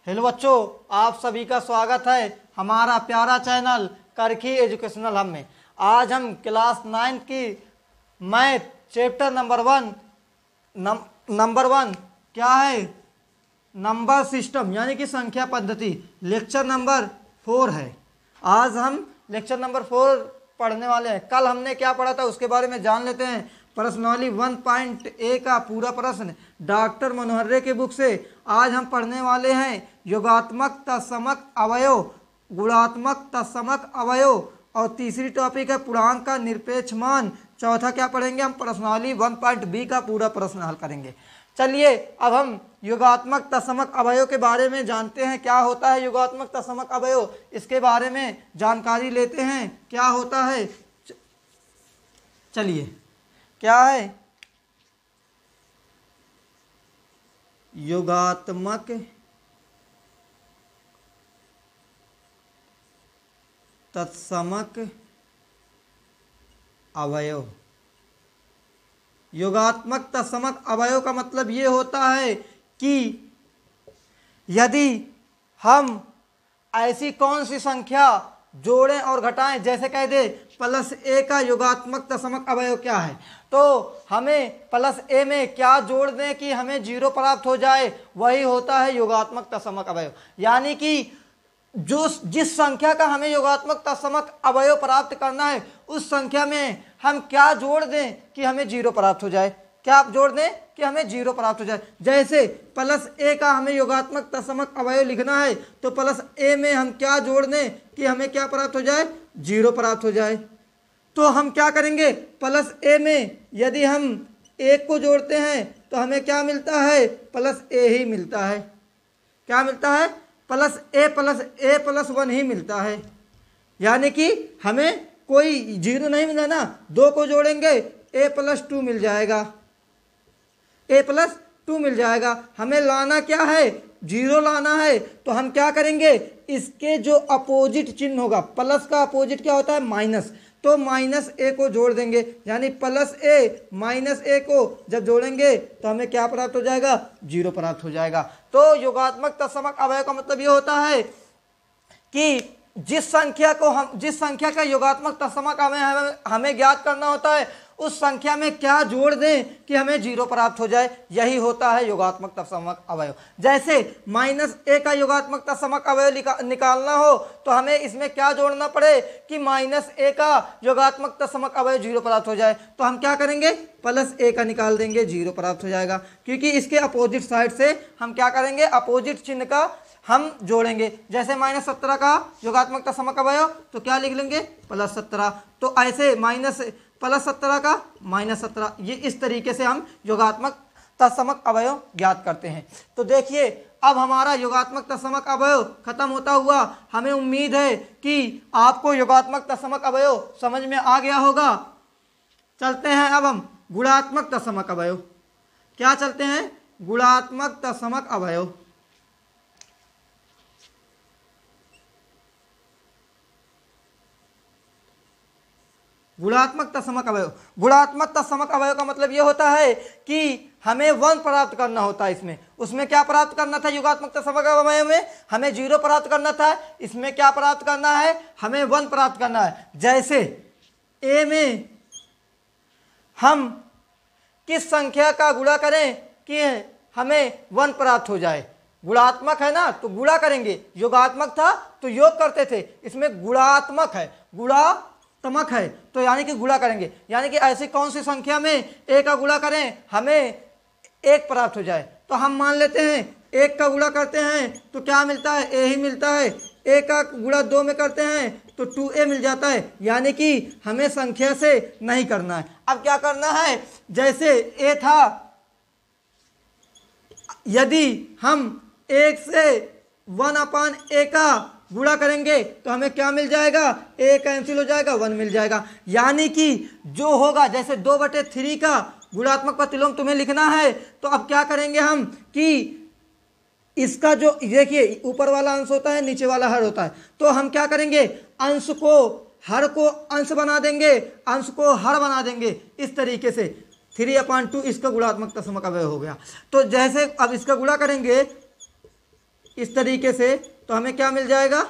Hello बच्चों, आप सभी का स्वागत है हमारा प्यारा चैनल करखी एजुकेशनल हब में। आज हम क्लास 9 की मैथ चैप्टर नंबर वन क्या है, नंबर सिस्टम यानी कि संख्या पद्धति, लेक्चर नंबर 4 है। आज हम लेक्चर नंबर 4 पढ़ने वाले हैं। कल हमने क्या पढ़ा था उसके बारे में जान लेते हैं। प्रश्नावली 1.A का पूरा प्रश्न डॉक्टर मनोहर्रे के बुक से आज हम पढ़ने वाले हैं। योगात्मक तत्समक अवयव, गुणात्मक तत्समक अवयव और तीसरी टॉपिक है पूर्णांक का निरपेक्ष मान। चौथा क्या पढ़ेंगे हम, प्रश्नावली 1.B का पूरा प्रश्न हल करेंगे। चलिए अब हम योगात्मक तत्समक अवयव के बारे में जानते हैं। क्या होता है योगात्मक तत्समक अवयव, इसके बारे में जानकारी लेते हैं। क्या होता है, चलिए क्या है योगात्मक तत्समक अवयव। योगात्मक तत्समक अवयव का मतलब ये होता है कि यदि हम ऐसी कौन सी संख्या जोड़ें और घटाएं, जैसे कह दे +A का योगात्मक तत्समक अवयव क्या है, तो हमें +A में क्या जोड़ दें कि हमें 0 प्राप्त हो जाए, वही होता है योगात्मक तत्समक अवयव। यानी कि जिस संख्या का हमें योगात्मक तत्समक अवयव प्राप्त करना है उस संख्या में हम क्या जोड़ दें कि हमें 0 प्राप्त हो जाए। क्या आप जोड़ दें कि हमें 0 प्राप्त हो जाए। जैसे +A का हमें योगात्मक तत्समक अवयव लिखना है तो +A में हम क्या जोड़ दें कि हमें क्या प्राप्त हो जाए, 0 प्राप्त हो जाए। तो हम क्या करेंगे, +A में यदि हम 1 को जोड़ते हैं तो हमें क्या मिलता है, +A ही मिलता है। क्या मिलता है, +A+1 ही मिलता है। यानी कि हमें कोई 0 नहीं मिला ना, 2 को जोड़ेंगे A+2 मिल जाएगा, A+2 मिल जाएगा। हमें लाना क्या है, 0 लाना है। तो हम क्या करेंगे, इसके जो अपोजिट चिन्ह होगा, प्लस का अपोजिट क्या होता है, माइनस, तो -A को जोड़ देंगे। यानी +A -A को जब जोड़ेंगे तो हमें क्या प्राप्त हो जाएगा, 0 प्राप्त हो जाएगा। तो योगात्मक तत्समक अवयव का मतलब ये होता है कि जिस संख्या का योगात्मक तत्समक अवयव हमें ज्ञात करना होता है उस संख्या में क्या जोड़ दें कि हमें 0 प्राप्त हो जाए, यही होता है योगात्मक तत्समक अवयव। जैसे -A का योगात्मक तत्समक अवयव निकालना हो तो हमें इसमें क्या जोड़ना पड़े कि -A का योगात्मक तत्समक अवयव 0 प्राप्त हो जाए। तो हम क्या करेंगे, +A का निकाल देंगे, 0 प्राप्त हो जाएगा। क्योंकि इसके अपोजिट साइड से हम क्या करेंगे, अपोजिट चिन्ह का हम जोड़ेंगे। जैसे -17 का योगात्मक तत्समक अवयव तो क्या लिख लेंगे, +17। तो ऐसे +17 का -17, ये इस तरीके से हम योगात्मक तत्समक अवयव ज्ञात करते हैं। तो देखिए अब हमारा योगात्मक तत्समक अवयव खत्म होता हुआ, हमें उम्मीद है कि आपको योगात्मक तत्समक अवयव समझ में आ गया होगा। चलते हैं अब हम गुणात्मक तत्समक अवयव। क्या चलते हैं, गुणात्मक तत्समक अवयव। गुणात्मक तत्समक अवयव, गुणात्मक तत्समक अवयव का मतलब यह होता है कि हमें 1 प्राप्त करना होता है। उसमें क्या प्राप्त करना था, योगात्मक तत्समक अवयव में हमें 0 प्राप्त करना था, इसमें क्या प्राप्त करना है, हमें 1 प्राप्त करना है। जैसे A में हम किस संख्या का गुणा करें कि हमें 1 प्राप्त हो जाए, गुणात्मक है ना तो गुणा करेंगे, योगात्मक था तो योग करते थे, इसमें गुणात्मक है, गुणात्मक है तो यानी कि गुणा करेंगे। यानी कि ऐसी कौन सी संख्या में A का गुणा करें हमें 1 प्राप्त हो जाए। तो हम मान लेते हैं 1 का गुणा करते हैं तो क्या मिलता है, A ही मिलता है। A का गुणा 2 में करते हैं तो 2A मिल जाता है। यानी कि हमें संख्या से नहीं करना है। अब क्या करना है, जैसे A था, यदि हम 1 से 1/A का गुणा करेंगे तो हमें क्या मिल जाएगा, A कैंसिल हो जाएगा, 1 मिल जाएगा। यानी कि जो होगा, जैसे 2/3 का गुणात्मक प्रतिलोम तुम्हें लिखना है तो अब क्या करेंगे हम कि इसका जो देखिए ऊपर वाला अंश होता है, नीचे वाला हर होता है, तो हम क्या करेंगे, अंश को हर को अंश बना देंगे, अंश को हर बना देंगे। इस तरीके से 3/2 इसका गुणात्मक तत्समक अवयव हो गया। तो जैसे अब इसका गुणा करेंगे इस तरीके से, तो हमें क्या मिल जाएगा,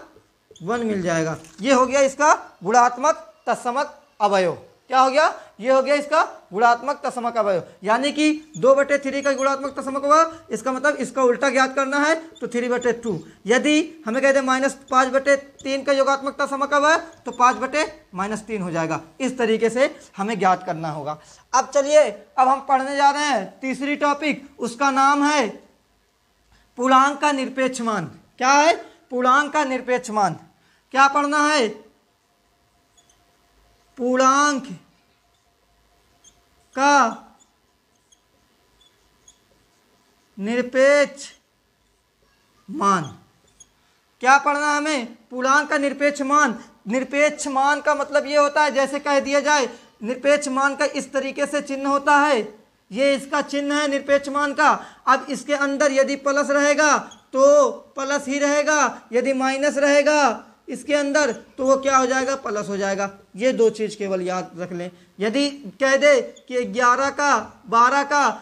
1 मिल जाएगा। ये हो गया इसका गुणात्मक तत्समक अवयव। क्या हो गया, ये हो गया इसका गुणात्मक तत्समक अवयव, यानी कि 2/3 का गुणात्मक तत्समक अवयव, इसका मतलब इसका उल्टा ज्ञात करना है तो 3/2। यदि हमें कहते हैं -5/3 का योगात्मक तत्समक अवयव तो 5/-3 हो जाएगा। इस तरीके से हमें ज्ञात करना होगा। अब चलिए, अब हम पढ़ने जा रहे हैं तीसरी टॉपिक, उसका नाम है पूर्णांक का निरपेक्ष मान। क्या है, पूर्णांक का निरपेक्ष मान। क्या पढ़ना है, पूर्णांक का निरपेक्ष मान। क्या पढ़ना है हमें, पूर्णांक का निरपेक्ष मान। निरपेक्ष मान का मतलब ये होता है, जैसे कह दिया जाए निरपेक्ष मान का इस तरीके से चिन्ह होता है, ये इसका चिन्ह है निरपेक्ष मान का। अब इसके अंदर यदि प्लस रहेगा तो प्लस ही रहेगा, यदि माइनस रहेगा इसके अंदर तो वो क्या हो जाएगा, प्लस हो जाएगा। ये 2 चीज़ केवल याद रख लें। यदि कह दे कि 11 का 12 का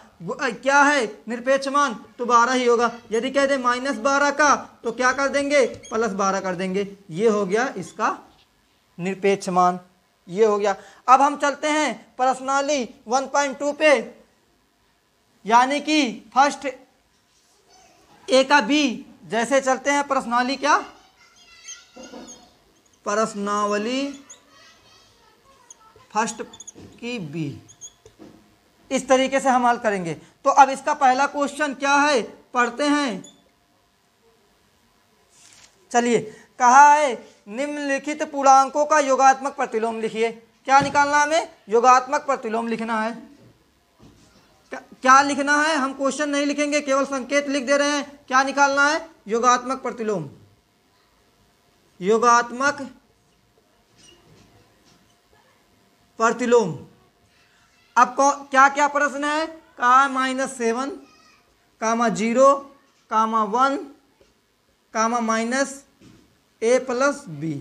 क्या है निरपेक्ष मान तो 12 ही होगा। यदि कह दे -12 का तो क्या कर देंगे, +12 कर देंगे। ये हो गया इसका निरपेक्ष मान, ये हो गया। अब हम चलते हैं प्रश्नावली 1.2 पे, यानी कि फर्स्ट ए का बी। जैसे चलते हैं प्रश्नावली, क्या प्रश्नावली फर्स्ट की बी, इस तरीके से हम हल करेंगे। तो अब इसका पहला क्वेश्चन क्या है, पढ़ते हैं। चलिए, कहा है निम्नलिखित पूर्णांकों का योगात्मक प्रतिलोम लिखिए। क्या निकालना है हमें, योगात्मक प्रतिलोम लिखना है। क्या लिखना है, हम क्वेश्चन नहीं लिखेंगे, केवल संकेत लिख दे रहे हैं। क्या निकालना है, योगात्मक प्रतिलोम। योगात्मक प्रतिलोम। अब क्या क्या प्रश्न है, कहा -7, -0, -1, -a+b।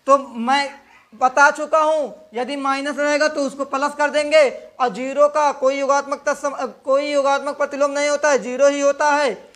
तो मैं बता चुका हूं, यदि माइनस रहेगा तो उसको प्लस कर देंगे, और 0 का कोई योगात्मक प्रतिलोम नहीं होता है, 0 ही होता है।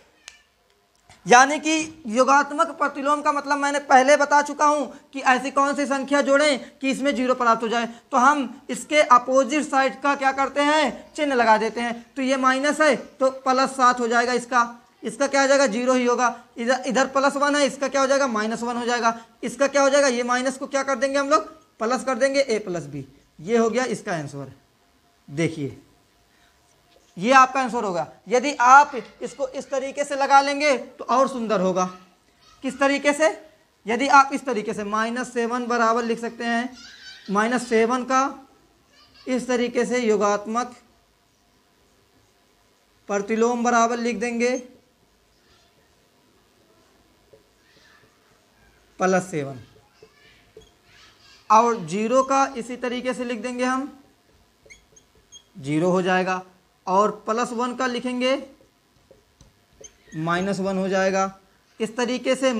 यानी कि योगात्मक प्रतिलोम का मतलब मैंने पहले बता चुका हूं कि ऐसी कौन सी संख्या जोड़ें कि इसमें 0 प्राप्त हो जाए। तो हम इसके अपोजिट साइड का क्या करते हैं, चिन्ह लगा देते हैं। तो ये माइनस है तो +7 हो जाएगा, इसका क्या हो जाएगा, 0 ही होगा। इधर +1 है, इसका क्या हो जाएगा, -1 हो जाएगा। इसका क्या हो जाएगा, ये माइनस को क्या कर देंगे हम लोग, प्लस कर देंगे, a+b। ये हो गया इसका आंसर। देखिए, ये आपका आंसर होगा। यदि आप इसको इस तरीके से लगा लेंगे तो और सुंदर होगा। किस तरीके से, यदि आप इस तरीके से -7 बराबर लिख सकते हैं, -7 का इस तरीके से योगात्मक प्रतिलोम बराबर लिख देंगे +7, और 0 का इसी तरीके से लिख देंगे हम, 0 हो जाएगा। और +1 का लिखेंगे, -1 हो जाएगा। इस तरीके से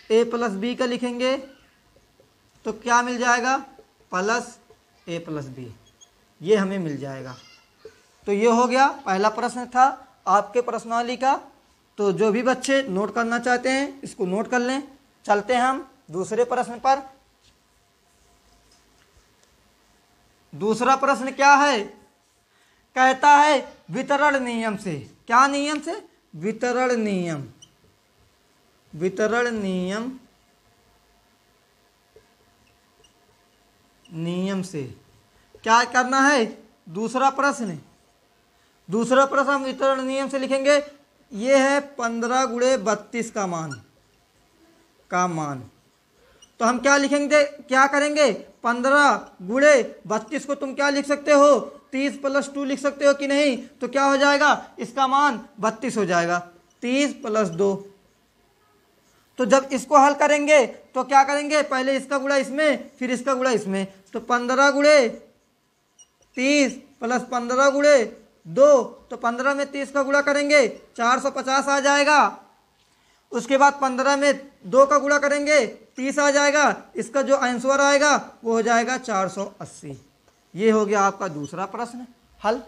-a+b का लिखेंगे तो क्या मिल जाएगा, +a+b। ये हमें मिल जाएगा। तो ये हो गया, पहला प्रश्न था आपके प्रश्नावली का। तो जो भी बच्चे नोट करना चाहते हैं इसको नोट कर लें। चलते हैं हम दूसरे प्रश्न पर। दूसरा प्रश्न क्या है, कहता है वितरण नियम से। क्या नियम से, वितरण नियम। वितरण नियम से क्या करना है, दूसरा प्रश्न हम वितरण नियम से लिखेंगे। ये है 15 × 32 का मान। तो हम क्या लिखेंगे, क्या करेंगे, 15 × 32 को तुम क्या लिख सकते हो, 30 + 2 लिख सकते हो कि नहीं। तो क्या हो जाएगा, इसका मान 32 हो जाएगा, 30 + 2। तो जब इसको हल करेंगे तो क्या करेंगे, पहले इसका गुणा इसमें फिर इसका गुणा इसमें। तो 15 × 30 + 15 × 2, तो 15 में 30 का गुणा करेंगे 450 आ जाएगा। उसके बाद 15 में 2 का गुणा करेंगे 30 आ जाएगा। इसका जो आंसर आएगा वो हो जाएगा 480। ये हो गया आपका दूसरा प्रश्न हल।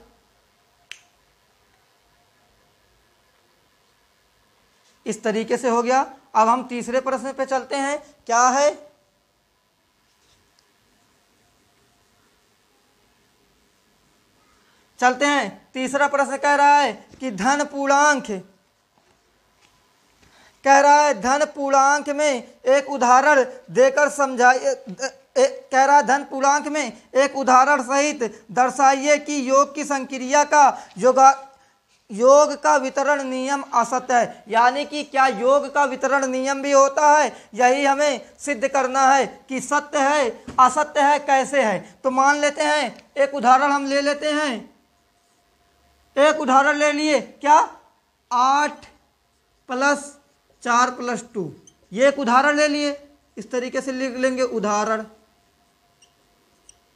इस तरीके से हो गया। अब हम तीसरे प्रश्न पे चलते हैं। क्या है? चलते हैं। तीसरा प्रश्न कह रहा है कि धन पूर्णांक, कह रहा है धन पूर्णांक में एक उदाहरण देकर समझाइए। कह रहा है धन पूर्णांक में एक उदाहरण सहित दर्शाइए कि योग की संक्रिया का योग का वितरण नियम असत्य है। यानी कि क्या योग का वितरण नियम भी होता है, यही हमें सिद्ध करना है कि सत्य है असत्य है कैसे है। तो मान लेते हैं एक उदाहरण हम ले लेते हैं। एक उदाहरण ले लिए, क्या? 8 + 4 + 2, ये एक उदाहरण ले लिए। इस तरीके से लिख लेंगे उदाहरण।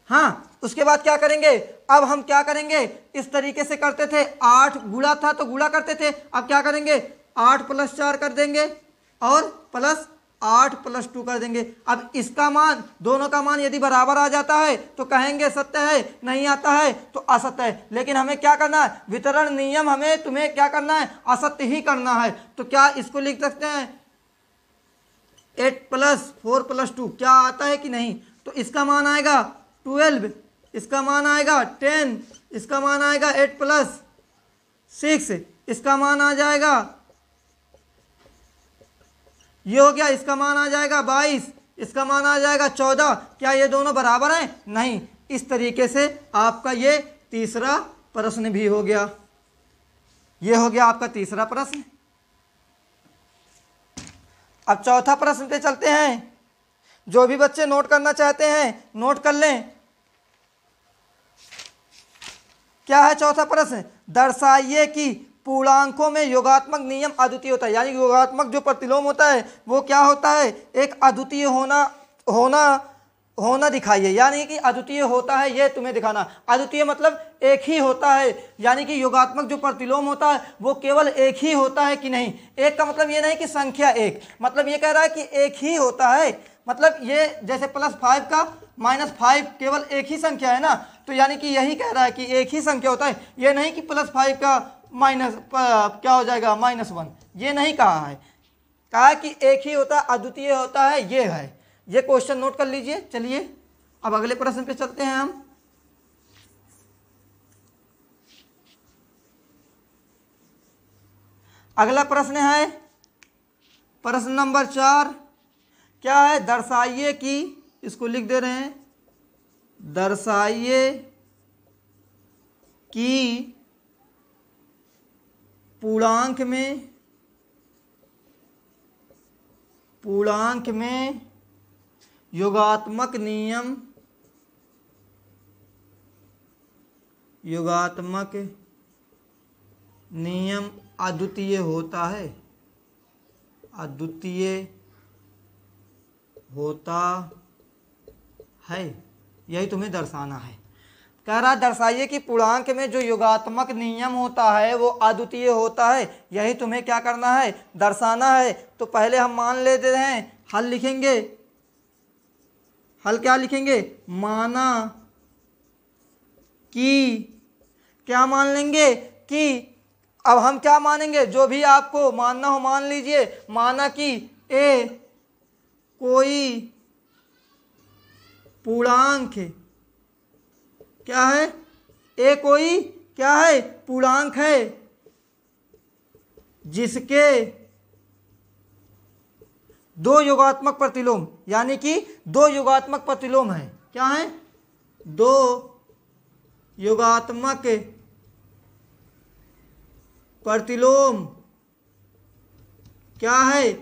हाँ, उसके बाद क्या करेंगे? अब हम क्या करेंगे? इस तरीके से करते थे, 8 गुणा था तो गुणा करते थे। अब क्या करेंगे? 8 + 4 कर देंगे और प्लस 8 + 2 कर देंगे। अब इसका मान, दोनों का मान यदि बराबर आ जाता है तो कहेंगे सत्य है, नहीं आता है तो असत्य है। लेकिन हमें क्या करना है? वितरण नियम हमें तुम्हें क्या करना है? असत्य ही करना है। तो क्या इसको लिख सकते हैं 8 + 4 + 2 क्या आता है कि नहीं? तो इसका मान आएगा 12, इसका मान आएगा 10, इसका मान आएगा 8 + 6, इसका मान आ जाएगा, ये हो गया, इसका मान आ जाएगा 22, इसका मान आ जाएगा 14। क्या ये दोनों बराबर हैं? नहीं। इस तरीके से आपका ये तीसरा प्रश्न भी हो गया। ये हो गया आपका तीसरा प्रश्न। अब चौथा प्रश्न पे चलते हैं। जो भी बच्चे नोट करना चाहते हैं नोट कर लें। क्या है चौथा प्रश्न? दर्शाइए कि पूर्णांकों में योगात्मक नियम अद्वितीय होता है। यानी योगात्मक जो प्रतिलोम होता है वो क्या होता है? एक अद्वितीय होना दिखाइए। यानी कि अद्वितीय होता है ये तुम्हें दिखाना। अद्वितीय मतलब एक ही होता है। यानी कि योगात्मक जो प्रतिलोम होता है वो केवल एक ही होता है कि नहीं। एक का मतलब ये नहीं कि संख्या एक, मतलब ये कह रहा है कि एक ही होता है। मतलब ये जैसे +5 का -5 केवल एक ही संख्या है ना, तो यानी कि यही कह रहा है कि एक ही संख्या होता है। ये नहीं कि +5 का क्या हो जाएगा -1, ये नहीं कहा है। कहा है कि एक ही होता है, अद्वितीय होता है, ये है। ये क्वेश्चन नोट कर लीजिए। चलिए अब अगले प्रश्न पे चलते हैं हम। अगला प्रश्न है प्रश्न नंबर 4। क्या है? दर्शाइए कि, इसको लिख दे रहे हैं, दर्शाइए कि पूर्णांक में योगात्मक नियम अद्वितीय होता है, अद्वितीय होता है, यही तुम्हें दर्शाना है। कह रहा दर्शाइए कि पूर्णांक में जो योगात्मक नियम होता है वो अद्वितीय होता है, यही तुम्हें क्या करना है? दर्शाना है। तो पहले हम मान लेते हैं, हल लिखेंगे। हल क्या लिखेंगे? माना कि, क्या मान लेंगे कि, अब हम क्या मानेंगे? जो भी आपको मानना हो मान लीजिए। माना कि ए कोई पूर्णांक, क्या है? ए कोई क्या है? पूर्णांक है जिसके दो योगात्मक प्रतिलोम, यानी कि दो योगात्मक प्रतिलोम है। क्या है? दो योगात्मक प्रतिलोम क्या है?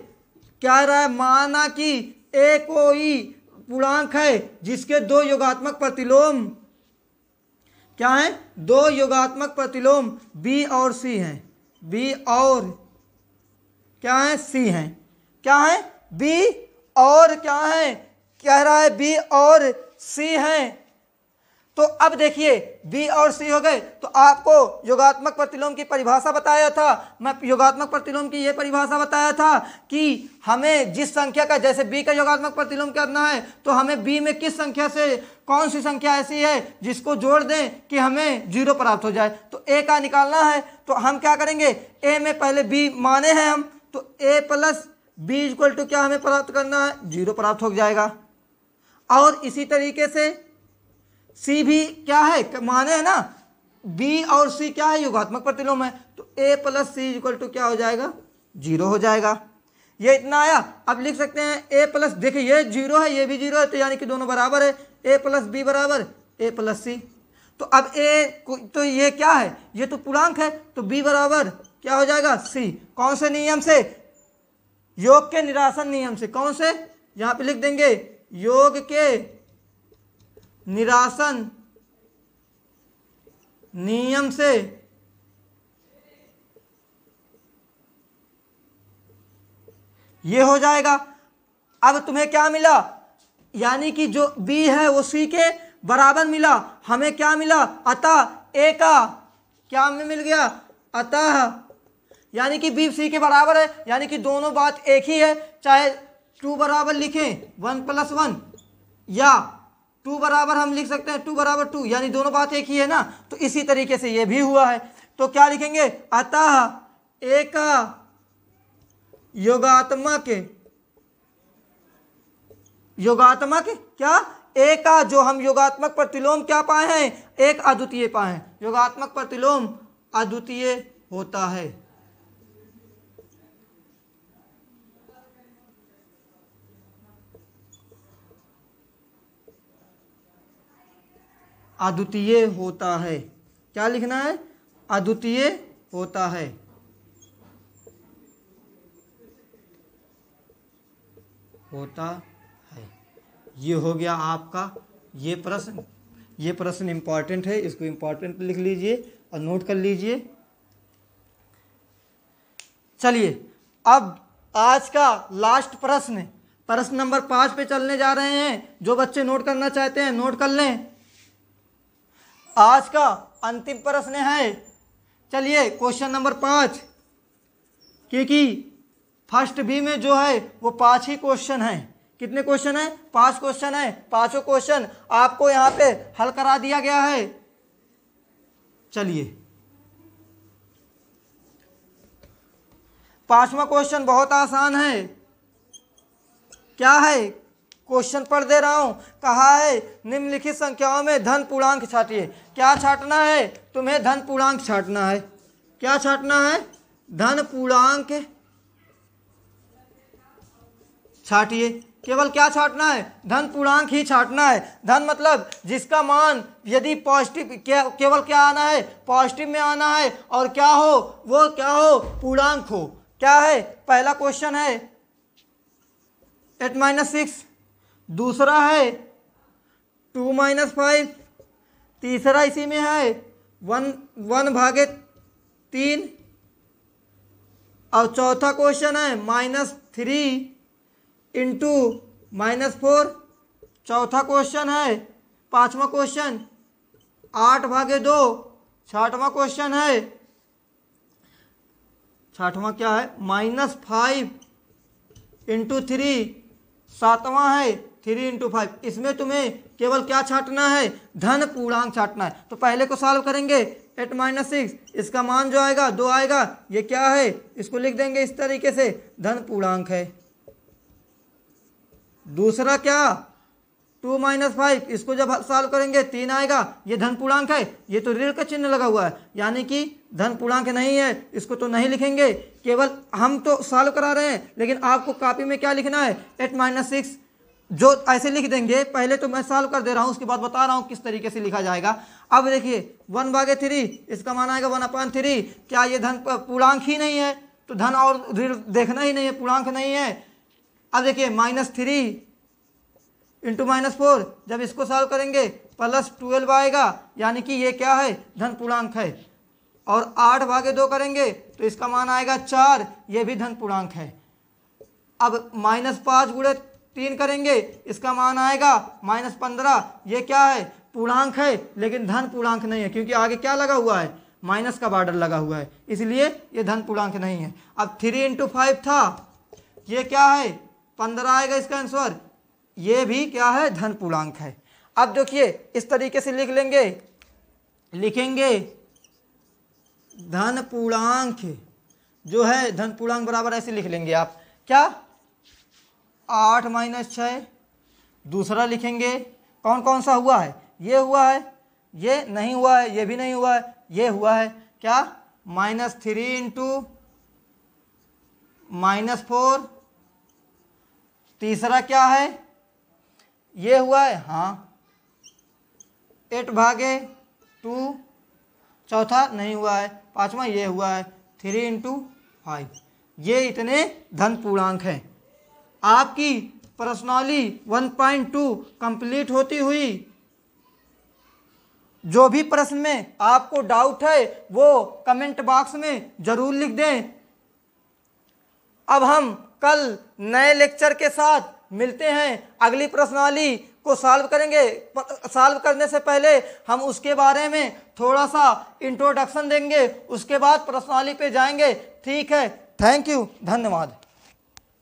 क्या रहा है? माना कि ए कोई पूर्णांक है जिसके दो योगात्मक प्रतिलोम क्या है? दो योगात्मक प्रतिलोम बी और सी हैं। बी और क्या है? सी हैं। क्या है? बी और क्या है? कह रहा है बी और सी हैं। तो अब देखिए बी और सी हो गए। तो आपको योगात्मक प्रतिलोम की परिभाषा बताया था। मैं योगात्मक प्रतिलोम की ये परिभाषा बताया था कि हमें जिस संख्या का, जैसे बी का योगात्मक प्रतिलोम करना है तो हमें बी में किस संख्या से, कौन सी संख्या ऐसी है जिसको जोड़ दें कि हमें 0 प्राप्त हो जाए। तो ए का निकालना है। तो हम क्या करेंगे? ए में पहले बी माने हैं हम, तो a plus b equal to क्या हमें प्राप्त करना है, 0 प्राप्त हो जाएगा। और इसी तरीके से c भी क्या है, माने है ना b और c क्या है, योगात्मक प्रतिलोम है, तो a plus c equal to क्या हो जाएगा, 0 हो जाएगा। ये इतना आया। अब लिख सकते हैं a प्लस, देखिए ये 0 है ये भी 0 है, तो यानी कि दोनों बराबर है, a प्लस बी बराबर a प्लस सी। तो अब तो ये क्या है, ये तो पूर्णांक है, तो b बराबर क्या हो जाएगा, c। कौन से नियम से, योग के निरासन नियम से। कौन से, यहां पे लिख देंगे योग के निरासन नियम से ये हो जाएगा। अब तुम्हें क्या मिला, यानी कि जो b है वो c के बराबर मिला। हमें क्या मिला, अतः a का क्या हमें मिल गया, अतः, यानी कि b c के बराबर है, यानी कि दोनों बात एक ही है। चाहे 2 बराबर लिखें 1 प्लस 1, या 2 बराबर हम लिख सकते हैं 2 बराबर 2, यानी दोनों बात एक ही है ना। तो इसी तरीके से ये भी हुआ है। तो क्या लिखेंगे, अतः a का योगात्मक क्या, a का जो हम योगात्मक प्रतिलोम क्या पाए हैं, एक अद्वितीय पाए हैं। योगात्मक प्रतिलोम अद्वितीय होता है। अद्वितीय होता है, क्या लिखना है, अद्वितीय होता है। होता है, ये हो गया आपका ये प्रश्न इंपॉर्टेंट है, इसको इंपॉर्टेंट लिख लीजिए और नोट कर लीजिए। चलिए अब आज का लास्ट प्रश्न नंबर 5 पे चलने जा रहे हैं। जो बच्चे नोट करना चाहते हैं नोट कर लें। आज का अंतिम प्रश्न है। चलिए क्वेश्चन नंबर 5, क्योंकि फर्स्ट बी में जो है वो 5 ही क्वेश्चन है। कितने क्वेश्चन है, 5 क्वेश्चन है। पांचों क्वेश्चन आपको यहाँ पे हल करा दिया गया है। चलिए 5वां क्वेश्चन बहुत आसान है। क्या है, क्वेश्चन पढ़ दे रहा हूं। कहा है निम्नलिखित संख्याओं में धन पूर्णांक छाटिए। क्या छाटना है, तुम्हें धन पूर्णांक छाटना है। क्या छाटना है, धन पूर्णांक छाटिए। केवल क्या छाटना है, धन पूर्णांक ही छाटना है। धन मतलब जिसका मान यदि पॉजिटिव, केवल क्या आना है, पॉजिटिव में आना है, और क्या हो, वो क्या हो, पूर्णांक हो। क्या है, पहला क्वेश्चन है 8 - 6, दूसरा है 2 - 5, तीसरा इसी में है 1/3, और चौथा क्वेश्चन है -3 × -4। चौथा क्वेश्चन है, पांचवा क्वेश्चन 8/2। छठवां क्वेश्चन है, छठवां क्या है, -5 × 3। सातवां है 3 × 5। इसमें तुम्हें केवल क्या छाटना है, धन पूर्णांक छाटना है। तो पहले को सॉल्व करेंगे 8 - 6, इसका मान जो आएगा 2 आएगा। ये क्या है, इसको लिख देंगे इस तरीके से, धन पूर्णांक है। दूसरा क्या, 2 - 5, इसको जब सॉल्व करेंगे 3 आएगा। ये धन पूर्णांक है, ये तो ऋण का चिन्ह लगा हुआ है, यानी कि धन पूर्णांक नहीं है, इसको तो नहीं लिखेंगे। केवल हम तो सॉल्व करा रहे हैं, लेकिन आपको कॉपी में क्या लिखना है, 8 - 6 जो ऐसे लिख देंगे। पहले तो मैं सॉल्व कर दे रहा हूँ, उसके बाद बता रहा हूँ किस तरीके से लिखा जाएगा। अब देखिए 1/3, इसका मान आएगा 1/3। क्या ये धन पूर्णांक ही नहीं है, तो धन और ऋण देखना ही नहीं है, पूर्णांक नहीं है। अब देखिए -3 × -4, जब इसको सॉल्व करेंगे +12 आएगा, यानी कि ये क्या है, धन पूर्णांक है। और 8/2 करेंगे तो इसका मान आएगा 4, ये भी धन पूर्णांक है। अब -5 × 3 करेंगे, इसका मान आएगा -15, ये क्या है, पूर्णांक है, लेकिन धन पूर्णांक नहीं है, क्योंकि आगे क्या लगा हुआ है, माइनस का बॉर्डर लगा हुआ है, इसलिए ये धन पूर्णांक नहीं है। अब 3 × 5 था, ये क्या है, 15 आएगा इसका आंसर, ये भी क्या है, धन पूर्णांक है। अब देखिए इस तरीके से लिख लेंगे, लिखेंगे धन पूर्णांक जो है धन पूर्णांक बराबर ऐसे लिख लेंगे आप, क्या 8 - 6। दूसरा लिखेंगे कौन कौन सा हुआ है, ये हुआ है, ये नहीं हुआ है, ये भी नहीं हुआ है, ये हुआ है क्या -3 × -4। तीसरा क्या है, ये हुआ है, हाँ 8/2। चौथा नहीं हुआ है। पांचवा ये हुआ है 3 × 5। ये इतने धन पूर्णांक हैं। आपकी प्रश्नावली 1.2 कंप्लीट होती हुई। जो भी प्रश्न में आपको डाउट है वो कमेंट बॉक्स में जरूर लिख दें। अब हम कल नए लेक्चर के साथ मिलते हैं। अगली प्रश्नावली को सॉल्व करेंगे। सॉल्व करने से पहले हम उसके बारे में थोड़ा सा इंट्रोडक्शन देंगे, उसके बाद प्रश्नावली पे जाएंगे। ठीक है, थैंक यू, धन्यवाद।